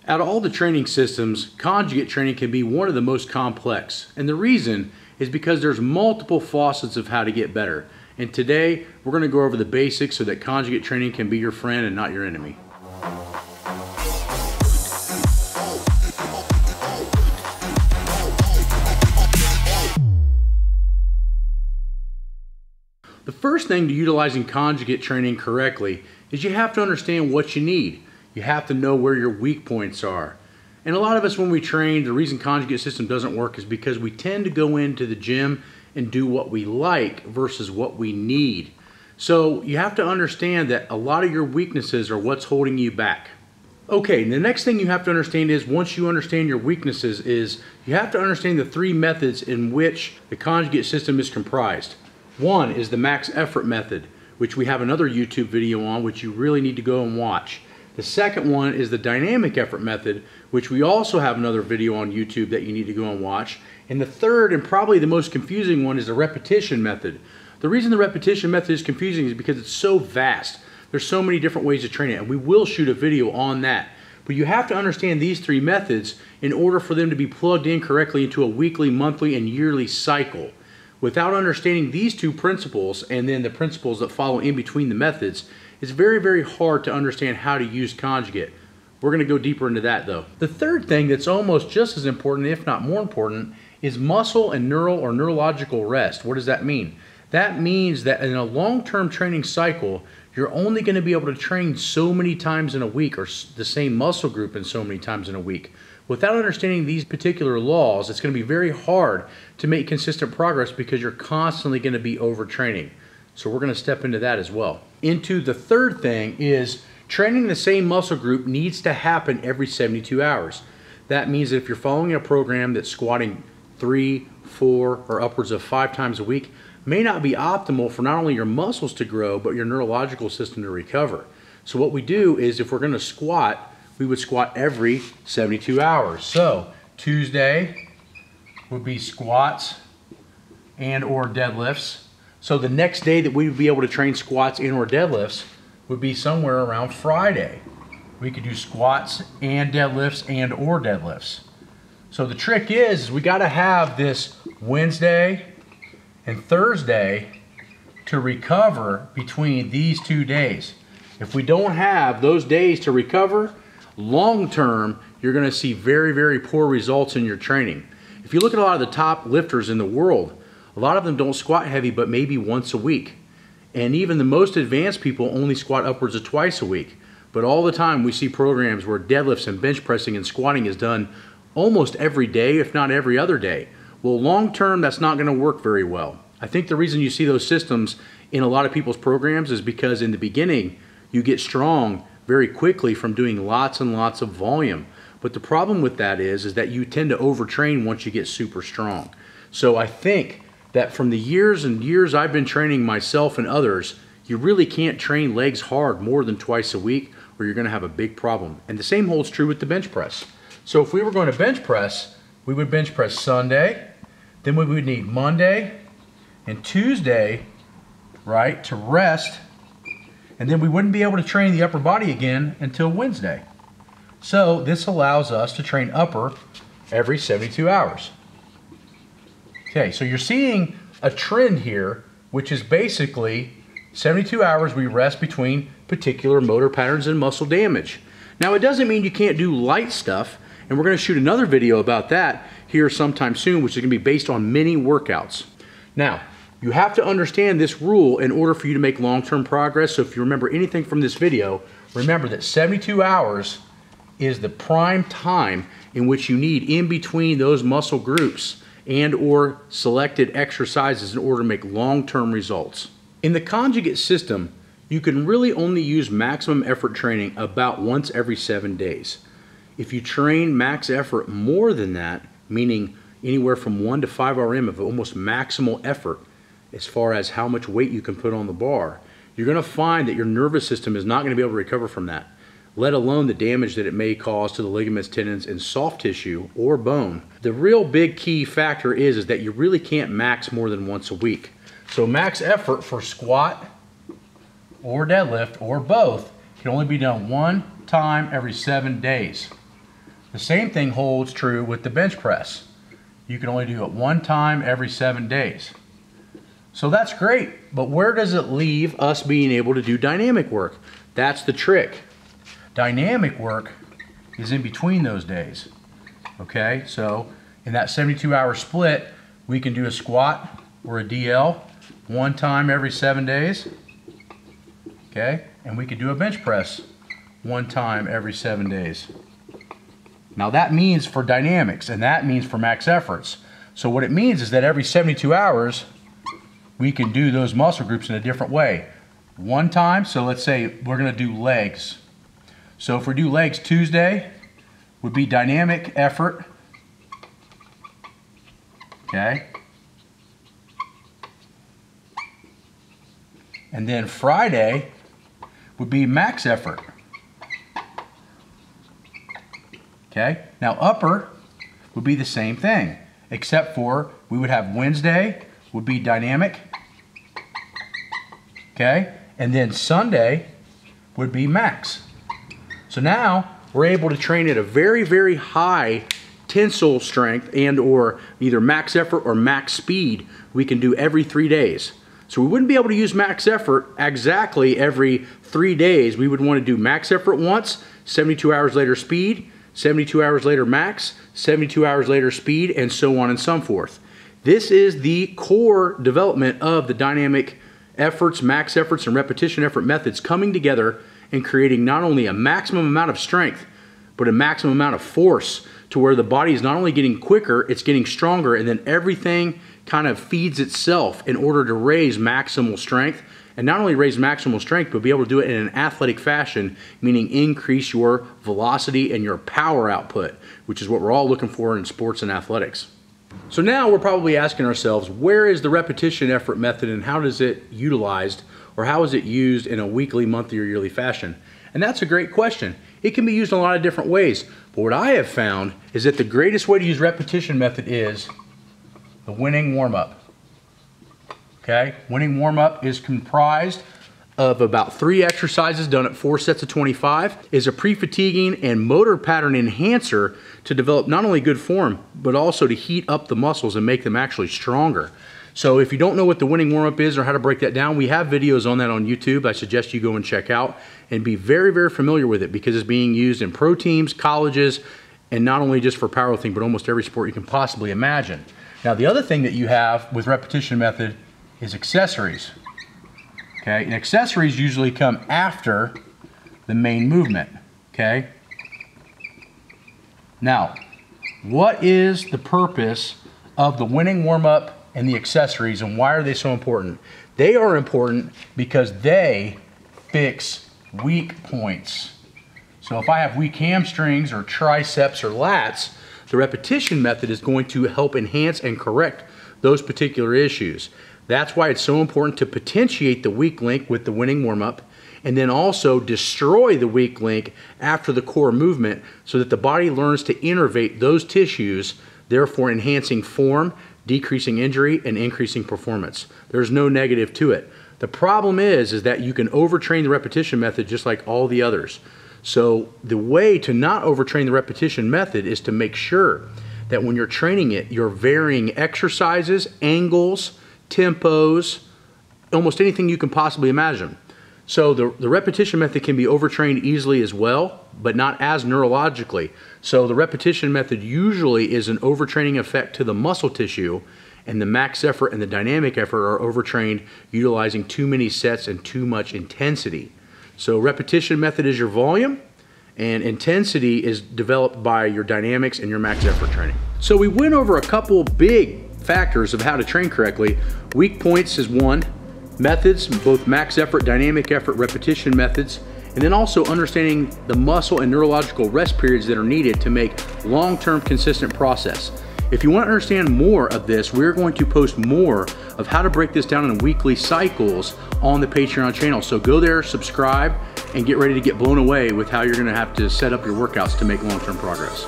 Out of all the training systems, conjugate training can be one of the most complex. And the reason is because there's multiple facets of how to get better. And today, we're going to go over the basics so that conjugate training can be your friend and not your enemy. The first thing to utilizing conjugate training correctly is you have to understand what you need. You have to know where your weak points are. And a lot of us when we train, the reason conjugate system doesn't work is because we tend to go into the gym and do what we like versus what we need. So you have to understand that a lot of your weaknesses are what's holding you back. Okay, the next thing you have to understand is once you understand your weaknesses is you have to understand the three methods in which the conjugate system is comprised. One is the max effort method, which we have another YouTube video on, which you really need to go and watch. The second one is the dynamic effort method, which we also have another video on YouTube that you need to go and watch. And the third, and probably the most confusing one, is the repetition method. The reason the repetition method is confusing is because it's so vast. There's so many different ways to train it, and we will shoot a video on that. But you have to understand these three methods in order for them to be plugged in correctly into a weekly, monthly, and yearly cycle. Without understanding these two principles and then the principles that follow in between the methods, it's very, very hard to understand how to use conjugate. We're going to go deeper into that though. The third thing that's almost just as important, if not more important, is muscle and neural or neurological rest. What does that mean? That means that in a long-term training cycle, you're only going to be able to train so many times in a week or the same muscle group in so many times in a week. Without understanding these particular laws, it's going to be very hard to make consistent progress because you're constantly going to be overtraining. So we're going to step into that as well. Into the third thing is training the same muscle group needs to happen every 72 hours. That means that if you're following a program that's squatting 3, 4, or upwards of 5 times a week, may not be optimal for not only your muscles to grow, but your neurological system to recover. So what we do is if we're going to squat, we would squat every 72 hours. So Tuesday would be squats and or deadlifts. So the next day that we would be able to train squats and or deadlifts would be somewhere around Friday. We could do squats and deadlifts and or deadlifts. So the trick is we got to have this Wednesday and Thursday to recover between these 2 days. If we don't have those days to recover, long term, you're going to see very, very poor results in your training. If you look at a lot of the top lifters in the world, a lot of them don't squat heavy but maybe once a week. And even the most advanced people only squat upwards of twice a week. But all the time we see programs where deadlifts and bench pressing and squatting is done almost every day, if not every other day. Well, long term, that's not going to work very well. I think the reason you see those systems in a lot of people's programs is because in the beginning, you get strong very quickly from doing lots and lots of volume. But the problem with that is that you tend to overtrain once you get super strong. So I think that from the years and years I've been training myself and others, you really can't train legs hard more than twice a week or you're going to have a big problem. And the same holds true with the bench press. So if we were going to bench press, we would bench press Sunday, then we would need Monday and Tuesday, right, to rest, and then we wouldn't be able to train the upper body again until Wednesday. So this allows us to train upper every 72 hours. Okay, so you're seeing a trend here, which is basically 72 hours we rest between particular motor patterns and muscle damage. Now it doesn't mean you can't do light stuff, and we're going to shoot another video about that here sometime soon, which is going to be based on mini workouts. Now, you have to understand this rule in order for you to make long-term progress. So if you remember anything from this video, remember that 72 hours is the prime time in which you need in between those muscle groups and or selected exercises in order to make long-term results. In the conjugate system, you can really only use maximum effort training about once every 7 days. If you train max effort more than that, meaning anywhere from 1 to 5 RM of almost maximal effort as far as how much weight you can put on the bar, you're going to find that your nervous system is not going to be able to recover from that, let alone the damage that it may cause to the ligaments, tendons, and soft tissue or bone. The real big key factor is that you really can't max more than once a week. So max effort for squat or deadlift or both can only be done one time every 7 days. The same thing holds true with the bench press. You can only do it 1 time every 7 days. So that's great, but where does it leave us being able to do dynamic work? That's the trick. Dynamic work is in between those days. Okay, so in that 72-hour split, we can do a squat or a DL 1 time every 7 days. Okay, and we could do a bench press 1 time every 7 days. Now that means for dynamics, and that means for max efforts. So what it means is that every 72 hours, we can do those muscle groups in a different way. 1 time, so let's say we're gonna do legs. So if we do legs Tuesday, would be dynamic effort, okay? And then Friday would be max effort. Okay, now upper would be the same thing, except for we would have Wednesday would be dynamic, okay, and then Sunday would be max. So now we're able to train at a very, very high tensile strength and or either max effort or max speed we can do every 3 days. So we wouldn't be able to use max effort exactly every 3 days. We would want to do max effort once, 72 hours later speed, 72 hours later max, 72 hours later speed, and so on and so forth. This is the core development of the dynamic efforts, max efforts, and repetition effort methods coming together and creating not only a maximum amount of strength, but a maximum amount of force to where the body is not only getting quicker, it's getting stronger, and then everything kind of feeds itself in order to raise maximal strength. And not only raise maximal strength, but be able to do it in an athletic fashion, meaning increase your velocity and your power output, which is what we're all looking for in sports and athletics. So now we're probably asking ourselves, where is the repetition effort method and how is it utilized, or how is it used in a weekly, monthly, or yearly fashion? And that's a great question. It can be used in a lot of different ways, but what I have found is that the greatest way to use repetition method is the Wenning warm-up. Okay, Wenning warm-up is comprised of about 3 exercises done at 4 sets of 25, is a pre-fatiguing and motor pattern enhancer to develop not only good form, but also to heat up the muscles and make them actually stronger. So if you don't know what the Wenning warm-up is or how to break that down, we have videos on that on YouTube. I suggest you go and check out and be very, very familiar with it because it's being used in pro teams, colleges, and not only just for powerlifting, but almost every sport you can possibly imagine. Now the other thing that you have with repetition method is accessories. Okay, and accessories usually come after the main movement. Okay, now what is the purpose of the Wenning warm-up and the accessories, and why are they so important? They are important because they fix weak points. So if I have weak hamstrings or triceps or lats, the repetition method is going to help enhance and correct those particular issues. That's why it's so important to potentiate the weak link with the Wenning warm-up and then also destroy the weak link after the core movement so that the body learns to innervate those tissues, therefore enhancing form, decreasing injury, and increasing performance. There's no negative to it. The problem is that you can overtrain the repetition method just like all the others. So the way to not overtrain the repetition method is to make sure that when you're training it, you're varying exercises, angles, tempos, almost anything you can possibly imagine. So the repetition method can be overtrained easily as well, but not as neurologically. So the repetition method usually is an overtraining effect to the muscle tissue, and the max effort and the dynamic effort are overtrained utilizing too many sets and too much intensity. So repetition method is your volume, and intensity is developed by your dynamics and your max effort training. So we went over a couple big factors of how to train correctly. Weak points is one, methods, both max effort, dynamic effort, repetition methods, and then also understanding the muscle and neurological rest periods that are needed to make long-term consistent process. If you want to understand more of this, we're going to post more of how to break this down in weekly cycles on the Patreon channel. So go there, subscribe, and get ready to get blown away with how you're going to have to set up your workouts to make long-term progress.